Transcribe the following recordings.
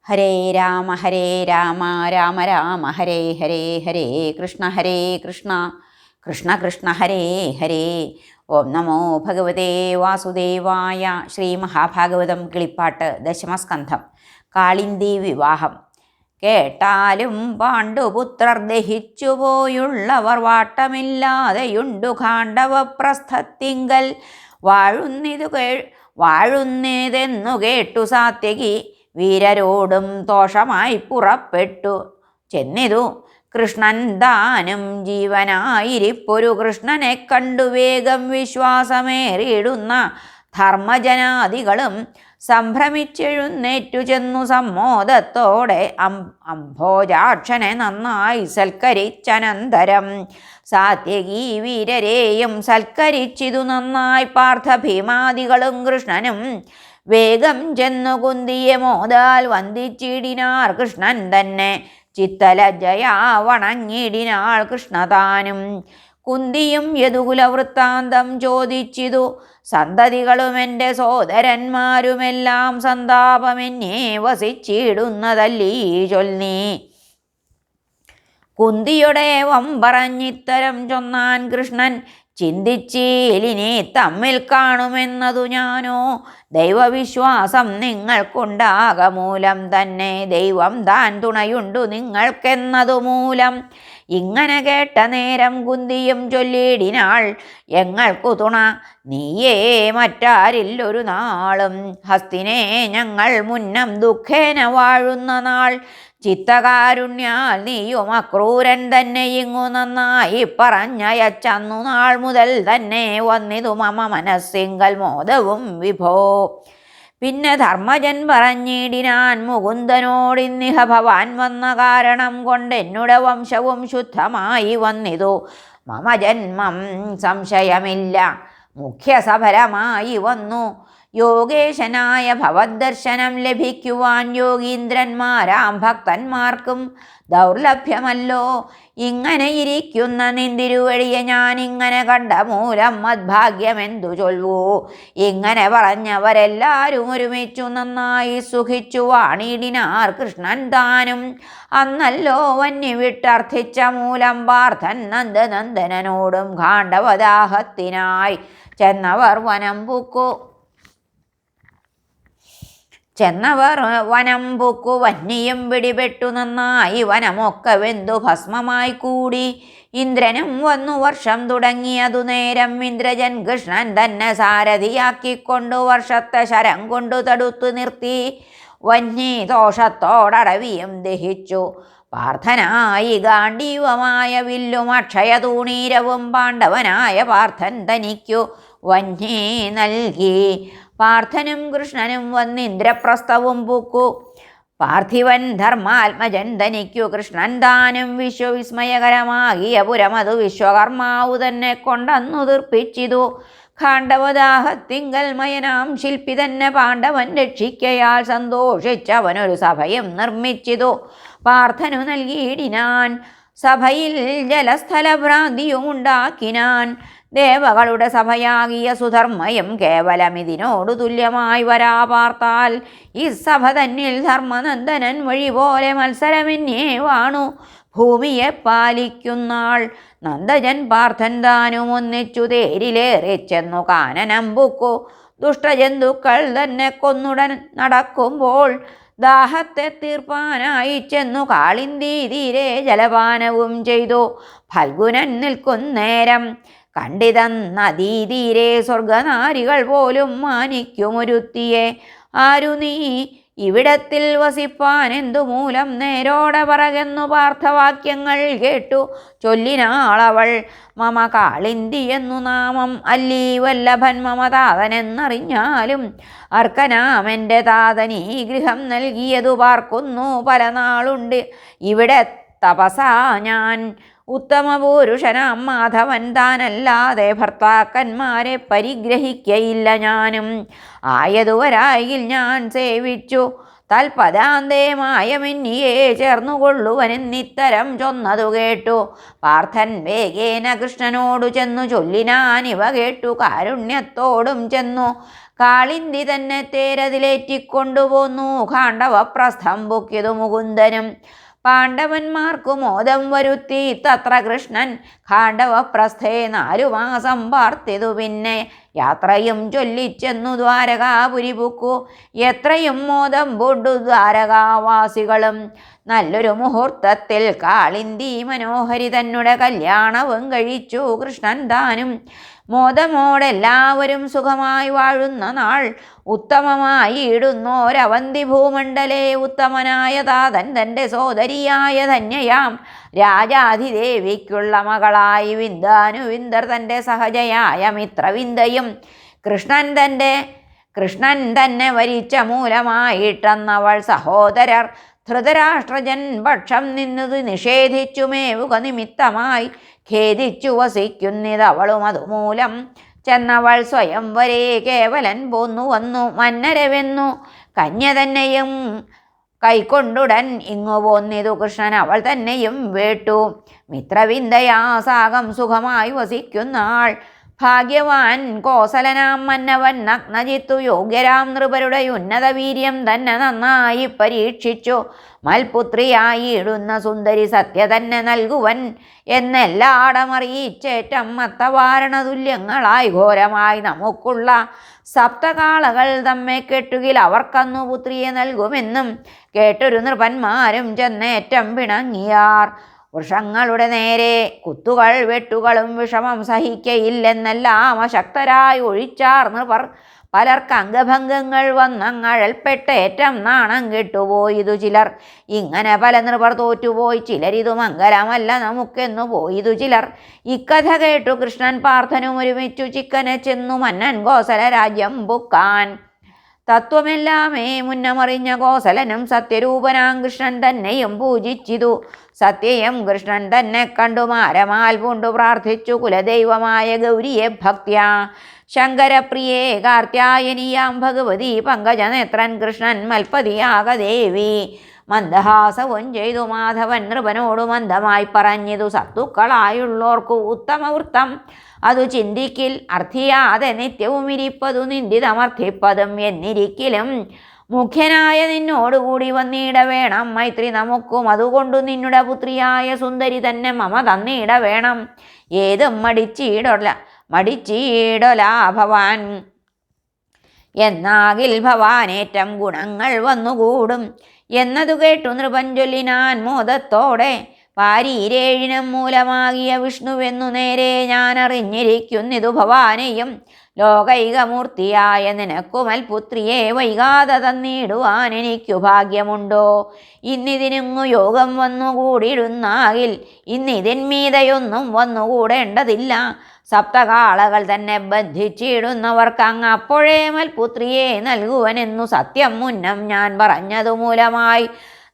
ഹരേ രാമ രാമ രാമ ഹരേ ഹരേ ഹരേ കൃഷ്ണ കൃഷ്ണ കൃഷ്ണ ഹരേ ഹരേ. ഓം നമോ ഭഗവതേ വാസുദേവായ. ശ്രീ മഹാഭാഗവതം കിളിപ്പാട്ട് ദശമസ്കന്ധം. കാളിന്തി വിവാഹം. കേട്ടാലും പാണ്ഡുപുത്രർ ദഹിച്ചുപോയുള്ളവർ വാട്ടമില്ലാതെയുണ്ടു ഖാണ്ഡവപ്രസ്ഥത്തിങ്കൽ വാഴുന്നതെന്നു കേട്ടു സാത്യകി വീരരോടും ദോഷമായി പുറപ്പെട്ടു ചെന്നിതു. കൃഷ്ണൻ താനും ജീവനായിരിപ്പൊരു കൃഷ്ണനെ കണ്ടു വേഗം വിശ്വാസമേറിയിടുന്ന ധർമ്മജനാദികളും സംഭ്രമിച്ചെഴുന്നേറ്റു ചെന്നു സമ്മോദത്തോടെ അംഭോജാക്ഷനെ നന്നായി സൽക്കരിച്ചനന്തരം സാത്യകീ വീരരെയും സൽക്കരിച്ചിതു നന്നായി. പാർത്ഥഭീമാദികളും കൃഷ്ണനും വേഗം ചെന്നു കുന്തിയെ മോദാൽ വന്ദിച്ചിടിനാർ. കൃഷ്ണൻ തന്നെ ചിത്തലജ്ജയാ വണങ്ങിടിനാൾ കൃഷ്ണതാനും. കുന്തിയും യദുകുലവൃത്താന്തം ചോദിച്ചിതു. സന്തതികളും എൻ്റെ സോദരന്മാരുമെല്ലാം സന്താപമെന്നേ വസിച്ചിടുന്നതല്ലീ ചൊല്ലി. കുന്തിയുടേവം പറഞ്ഞിത്തരം ചൊന്നാൻ കൃഷ്ണൻ. ചിന്തിച്ചീലിനെ തമ്മിൽ കാണുമെന്നതു ഞാനോ. ദൈവവിശ്വാസം നിങ്ങൾക്കുണ്ടാകമൂലം തന്നെ ദൈവം താൻ തുണയുണ്ടു നിങ്ങൾക്കെന്നതു മൂലം. ഇങ്ങനെ കേട്ട നേരം കുന്തിയും ചൊല്ലിടിനാൾ. ഞങ്ങൾക്കു തുണ നീയേ മറ്റാരില്ലൊരു നാളും. ഹസ്തിനെ ഞങ്ങൾ മുന്നം ദുഃഖേന വാഴുന്ന നാൾ. ചിത്തകാരുണ്യാൽ നീയും അക്രൂരൻ തന്നെ ഇങ്ങു നന്നായി പറഞ്ഞയച്ചന്നു നാൾ മുതൽ തന്നെ വന്നിതു മമ മനസ്സിങ്കൽ മോദവും വിഭോ. പിന്നെ ധർമ്മജൻ പറഞ്ഞിടിനാൻ മുകുന്ദനോടിന്നിഹ ഭവാൻ വന്ന കാരണം കൊണ്ടെന്നുടെ വംശവും ശുദ്ധമായി വന്നിതു. മമ ജന്മം സംശയമില്ല മുഖ്യസഫലമായി വന്നു. യോഗേശനായ ഭവദ്ദർശനം ലഭിക്കുവാൻ യോഗീന്ദ്രന്മാരാം ഭക്തന്മാർക്കും ദൗർലഭ്യമല്ലോ. ഇങ്ങനെ ഇരിക്കുന്ന നിന്തിരുവഴിയെ ഞാൻ ഇങ്ങനെ കണ്ട മൂലം മദ്ഭാഗ്യമെന്തു ചൊൽവൂ. ഇങ്ങനെ പറഞ്ഞവരെല്ലാവരും ഒരുമിച്ചു നന്നായി സുഖിച്ചു വാണിടിനാർ. കൃഷ്ണൻ താനും അന്നല്ലോ വന്നി വിട്ടർത്ഥിച്ച മൂലം പാർത്ഥൻ നന്ദനന്ദനോടും ഖാണ്ഡവദാഹത്തിനായി ചെന്നവർ വനം പൂക്കു വന്നിയും പിടിപെട്ടു നന്നായി വനമൊക്കെ വെന്തു ഭസ്മമായി കൂടി. ഇന്ദ്രനും വന്നു വർഷം തുടങ്ങിയതു നേരം ഇന്ദ്രജൻ കൃഷ്ണൻ തന്നെ സാരഥിയാക്കിക്കൊണ്ടു വർഷത്തെ ശരം കൊണ്ടു തടുത്തു നിർത്തി. വന്നി ദോഷത്തോടടവിയും ദഹിച്ചു. പാർത്ഥനായി ഗാണ്ഡീവമായ വില്ലും അക്ഷയതൂണീരവും പാണ്ഡവനായ പാർത്ഥൻ തനിക്കു വന്നി നൽകി. പാർത്ഥനും കൃഷ്ണനും വന്നിന്ദ്രപ്രസ്ഥവും പൂക്കു. പാർത്ഥിവൻ ധർമാത്മജൻ തനിക്കു കൃഷ്ണൻ താനും വിശ്വവിസ്മയകരമാകിയ പുരമതു വിശ്വകർമാവു തന്നെ കൊണ്ടന്നു തീർപ്പിച്ചിതു. ഖാണ്ഡവദാഹത്തിങ്കൽ മയനാം ശില്പി തന്നെ പാണ്ഡവൻ രക്ഷിക്കയാൽ സന്തോഷിച്ചവനൊരു സഭയും നിർമ്മിച്ചിതു. പാർത്ഥനു നൽകിയിടിനാൻ. സഭയിൽ ജലസ്ഥലഭ്രാന്തിയും ഉണ്ടാക്കിനാൻ. ദേവകളുടെ സഭയാകിയ സുധർമ്മയും കേവലമിതിനോടു തുല്യമായി വരാ പാർത്താൽ ഈ സഭ തന്നിൽ ധർമ്മനന്ദനൻ വഴി പോലെ മത്സരമെന്നേ വാണു ഭൂമിയെ പാലിക്കുന്നാൾ. നന്ദജൻ പാർത്ഥൻ താനും ഒന്നിച്ചു തേരിലേറി ചെന്നു കാനനം പൂക്കു. ദുഷ്ടജന്തുക്കൾ തന്നെ കൊന്നുടൻ നടക്കുമ്പോൾ ദാഹത്തെ തീർപ്പാനായി ചെന്നു കാളിന്തി തീരെ ജലപാനവും ചെയ്തു. ഫൽഗുനൻ നിൽക്കുന്നേരം കണ്ടിതൻ നദീതീരെ സ്വർഗനാരികൾ പോലും മാനിക്കുമൊരുത്തിയെ. ആരു നീ ഇവിടത്തിൽ വസിപ്പാൻ എന്തു മൂലം നേരോടെ പറകെന്നു പാർത്ഥവാക്യങ്ങൾ കേട്ടു ചൊല്ലിനാളവൾ. മമ കാളിന്തി എന്നു നാമം അല്ലീ വല്ലഭൻ മമ താതനെന്നറിഞ്ഞാലും അർക്കനാമെൻ്റെ താതൻ ഈ ഗൃഹം നൽകിയതു പാർക്കുന്നു പല നാളുണ്ട്. ഇവിടെ തപസാ ഞാൻ. ഉത്തമ പുരുഷനാം മാധവൻ താനല്ലാതെ ഭർത്താക്കന്മാരെ പരിഗ്രഹിക്കയില്ല ഞാനും. ആയതുവരായിൽ ഞാൻ സേവിച്ചു തൽപദാന്തേ മായമെന്നിയെ ചേർന്നുകൊള്ളുവനെന്നിത്തരം ചൊന്നതു കേട്ടു. പാർത്ഥൻ വേഗേന കൃഷ്ണനോടു ചെന്നു ചൊല്ലിനാൻ. ഇവ കേട്ടു കാരുണ്യത്തോടും ചെന്നു കാളിന്തി തന്നെ തേരതിലേറ്റിക്കൊണ്ടുപോന്നു ഖാണ്ഡവപ്രസ്ഥം പൊക്കിയതു മുകുന്ദനും. പാണ്ഡവന്മാർക്കു മോദം വരുത്തി തത്ര കൃഷ്ണൻ ഖാണ്ഡവപ്രസ്ഥേ 4 മാസം പാർത്തിതു. പിന്നെ യാത്രയും ചൊല്ലിച്ചെന്നു ദ്വാരകാപുരി പുക്കു. എത്രയും മോദം പൂണ്ടു ദ്വാരകാവാസികളും. നല്ലൊരു മുഹൂർത്തത്തിൽ കാളിന്തി മനോഹരി തന്നെ കല്യാണവും കഴിച്ചു കൃഷ്ണൻ താനും. മോദമോടെല്ലാവരും സുഖമായി വാഴുന്ന നാൾ ഉത്തമമായി ഇടുന്നോരവന്തി ഭൂമണ്ഡലേ ഉത്തമനായ താതൻ തൻ്റെ സോദരിയായ ധന്യയാം രാജാധിദേവിക്കുള്ള മകളായി വിന്ദാനുവിന്ദർ തൻ്റെ സഹജയായ മിത്രവിന്ദയും കൃഷ്ണൻ തന്നെ വരിച്ച മൂലമായിട്ടെന്നവൾ സഹോദരർ ധൃതരാഷ്ട്രജൻ പക്ഷം നിന്നത് നിഷേധിച്ചുമേവുക നിമിത്തമായി ഖേദിച്ചു വസിക്കുന്നിതവളും അതുമൂലം. ചെന്നവൾ സ്വയം വരെ കേവലൻ പോന്നു വന്നു മന്നരവെന്നു കന്യ തന്നെയും കൈക്കൊണ്ടുടൻ ഇങ്ങു പോന്നിതു കൃഷ്ണൻ അവൾ തന്നെയും വേട്ടു. മിത്രവിന്ദയാസാകം സുഖമായി വസിക്കുന്നാൾ ഭാഗ്യവാൻ കോസലനാം മന്നവൻ നഗ്നജിത്തു യോഗ്യരാം നൃപരുടെ ഉന്നത വീര്യം തന്നെ നന്നായി പരീക്ഷിച്ചു. മൽപുത്രിയായി ഇടുന്ന സുന്ദരി സത്യ തന്നെ നൽകുവൻ എന്നെല്ലാടമറിയിച്ചേറ്റം മത്തവാരണതുല്യങ്ങളായി ഘോരമായി നമുക്കുള്ള സപ്തകാളകൾ തമ്മെ കെട്ടുകിൽ അവർക്കന്നു പുത്രിയെ നൽകുമെന്നും കേട്ടൊരു നൃപന്മാരും ചെന്നേറ്റം പിണങ്ങിയാർ. വൃഷങ്ങളുടെ നേരെ കുത്തുകൾ വെട്ടുകളും വിഷമം സഹിക്കയില്ലെന്നെല്ലാം അശക്തരായി ഒഴിച്ചാർ നൃപർ. പലർക്ക് അംഗഭംഗങ്ങൾ വന്നങ്ങഴൽപ്പെട്ടേറ്റം നാണം കെട്ടുപോയിതു ചിലർ. ഇങ്ങനെ പല നൃപർ തോറ്റുപോയി ചിലരിതു മംഗലമല്ല നമുക്കെന്നു പോയിതു ചിലർ. ഇക്കഥ കേട്ടു കൃഷ്ണൻ പാർത്ഥനും ഒരുമിച്ചു ചിക്കനെ ചെന്നു മന്നൻ കോസല രാജ്യം പുക്കാൻ. തത്വമെല്ലാമേ മുന്നമറിഞ്ഞ കോസലനും സത്യരൂപനാം കൃഷ്ണൻ തന്നെയും പൂജിച്ചിതു. സത്യയും കൃഷ്ണൻ തന്നെ കണ്ടു മാരമാൽ പൂണ്ടു പ്രാർത്ഥിച്ചു കുലദൈവമായ ഗൗരിയെ ഭക്ത്യാ. ശങ്കരപ്രിയേ കാർത്യായനിയാം ഭഗവതി പങ്കജനേത്രൻ കൃഷ്ണൻ മൽപതിയാകദേവി. മന്ദഹാസവും ചെയ്തു മാധവൻ നൃപനോടു മന്ദമായി പറഞ്ഞിതു സത്തുക്കളായുള്ളോർക്കു ഉത്തമവൃത്തം അതു ചിന്തിക്കിൽ അർത്ഥിയാതെ നിത്യവും ഇരിപ്പതു നിന്ദിതമർത്ഥിപ്പതും എന്നിരിക്കലും മുഖ്യനായ നിന്നോടുകൂടി വന്നിട വേണം മൈത്രി നമുക്കും. അതുകൊണ്ടു നിന്നുടെ പുത്രിയായ സുന്ദരി തന്നെ മമ തന്നിട വേണം. ഏതും മടിച്ചീടൊല ഭവാൻ എന്നാകിൽ ഭവാനേറ്റം ഗുണങ്ങൾ വന്നുകൂടും. എന്നതു കേട്ടു നൃപൻ ചൊല്ലിനാൻ മോദത്തോടെ പാരീരേഴിനും മൂലമാകിയ വിഷ്ണുവെന്നു നേരെ ഞാൻ അറിഞ്ഞിരിക്കുന്നിതു ഭവാനെയും. ലോകൈകമൂർത്തിയായ നിനക്കു മൽപുത്രിയെ വൈകാതെ തന്നിടുവാൻ എനിക്കു ഭാഗ്യമുണ്ടോ? ഇന്നിതിനുങ്ങു യോഗം വന്നുകൂടിയിടുന്നാകിൽ ഇന്നിതിന്മീതയൊന്നും വന്നുകൂടേണ്ടതില്ല. സപ്തകാളകൾ തന്നെ ബന്ധിച്ചിടുന്നവർക്ക് അങ്ങ് അപ്പോഴേ മൽപുത്രിയെ നൽകുവനെന്നു സത്യം മുന്നം ഞാൻ പറഞ്ഞതു മൂലമായി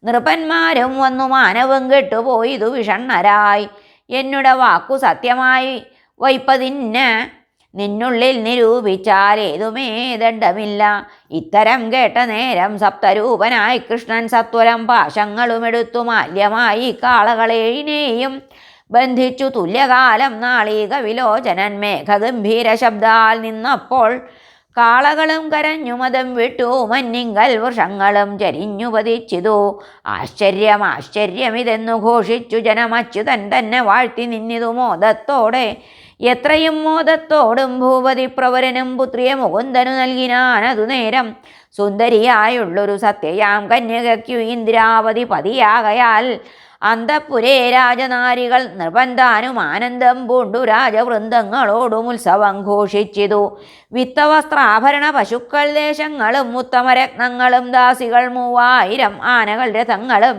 നൃപന്മാരും വന്നു മാനവും കെട്ടുപോയിതു വിഷണ്ണരായി. എന്നുടെ വാക്കു സത്യമായി വൈപ്പതിന് നിന്നുള്ളിൽ നിരൂപിച്ചാൽ ഏതുമേ ദണ്ഡമില്ല. ഇത്തരം കേട്ട നേരം സപ്തരൂപനായി കൃഷ്ണൻ സത്വരം പാശങ്ങളുമെടുത്തു മാല്യമായി കാളകളേഴിനെയും ബന്ധിച്ചു തുല്യകാലം നാളീക വിലോചനൻ മേഘഗംഭീര ശബ്ദാൽ നിന്നപ്പോൾ കാളകളും കരഞ്ഞു മതം വിട്ടു മഞ്ഞിങ്കൽ വൃഷങ്ങളും ചരിഞ്ഞു പതിച്ചിതു. ആശ്ചര്യമിതെന്നു ഘോഷിച്ചു ജനമച്യുതൻ തന്നെ വാഴ്ത്തി നിന്നിതു മോദത്തോടെ. എത്രയും മോദത്തോടും ഭൂപതി പ്രവരനും പുത്രിയെ മുകുന്ദനു നൽകിനാനതു നേരം. സുന്ദരിയായുള്ളൊരു സത്യയാം കന്യകയ്ക്കു ഇന്ദ്രാവതി പതിയാകയാൽ അന്തഃപുരേ രാജനാരികൾ നൃപന്താനും ആനന്ദം പൂണ്ടു രാജവൃന്ദങ്ങളോടും ഉത്സവം ഘോഷിച്ചിതു. വിത്തവസ്ത്രാഭരണ പശുക്കൾ ദേശങ്ങളും ഉത്തമരത്നങ്ങളും ദാസികൾ 3000 ആനകൾ രഥങ്ങളും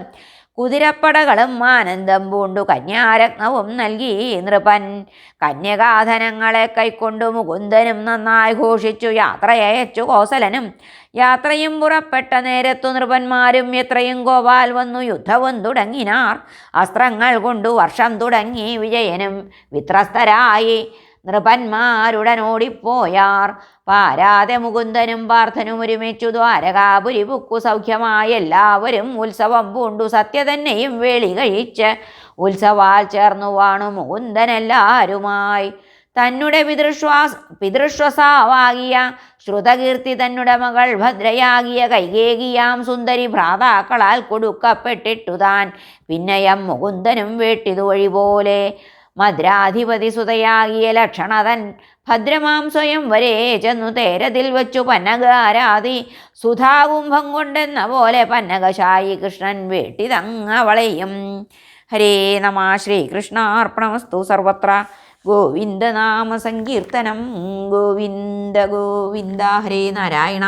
കുതിരപ്പടകളും ആനന്ദം പൂണ്ടു കന്യാരത്നവും നൽകി നൃപൻ. കന്യകാധനങ്ങളെ കൈക്കൊണ്ടു മുകുന്ദനും നന്നായി ഘോഷിച്ചു യാത്രയയച്ചു കോസലനും. യാത്രയും പുറപ്പെട്ട നേരത്തു നൃപന്മാരും എത്രയും ഗോപാൽ വന്നു യുദ്ധവും തുടങ്ങിനാർ. അസ്ത്രങ്ങൾ കൊണ്ടു വർഷം തുടങ്ങി വിജയനും വിത്രസ്തരായി നൃപന്മാരുടനോടിപ്പോയാർ. പാരാതെ മുകുന്ദനും പാർത്ഥനും ഒരുമിച്ചു ദ്വാരകാപുരി പുക്കു. സൗഖ്യമായി എല്ലാവരും ഉത്സവം പൂണ്ടു സത്യ തന്നെയും വേളി കഴിച്ച് ഉത്സവാൽ ചേർന്നു വാണു മുകുന്ദനെല്ലാരുമായി. തന്നെ പിതൃശ്വസാവാകിയ ശ്രുതകീർത്തി തന്നെ മകൾ ഭദ്രയാകിയ കൈകേകിയാം സുന്ദരി ഭ്രാതാക്കളാൽ കൊടുക്കപ്പെട്ടിട്ടു താൻ പിന്നയം മുകുന്ദനും വേട്ടിതു വഴി പോലെ മദ്രാധിപതി സുതയാകിയ ലക്ഷണതൻ ഭദ്രമാം സ്വയം വരെ ചെന്നു തേരതിൽ വച്ചു പന്നകാരാതി സുധാകുംഭം കൊണ്ടെന്ന പോലെ പന്നകശായി കൃഷ്ണൻ വേട്ടിതങ്ങവളയും. ഹരേ നമ. ശ്രീകൃഷ്ണാർപ്പണമസ്തു. സർവത്ര ഗോവിന്ദനാമ സങ്കീർത്തനം. ഗോവിന്ദ ഗോവിന്ദ. ഹരേ നാരായണ.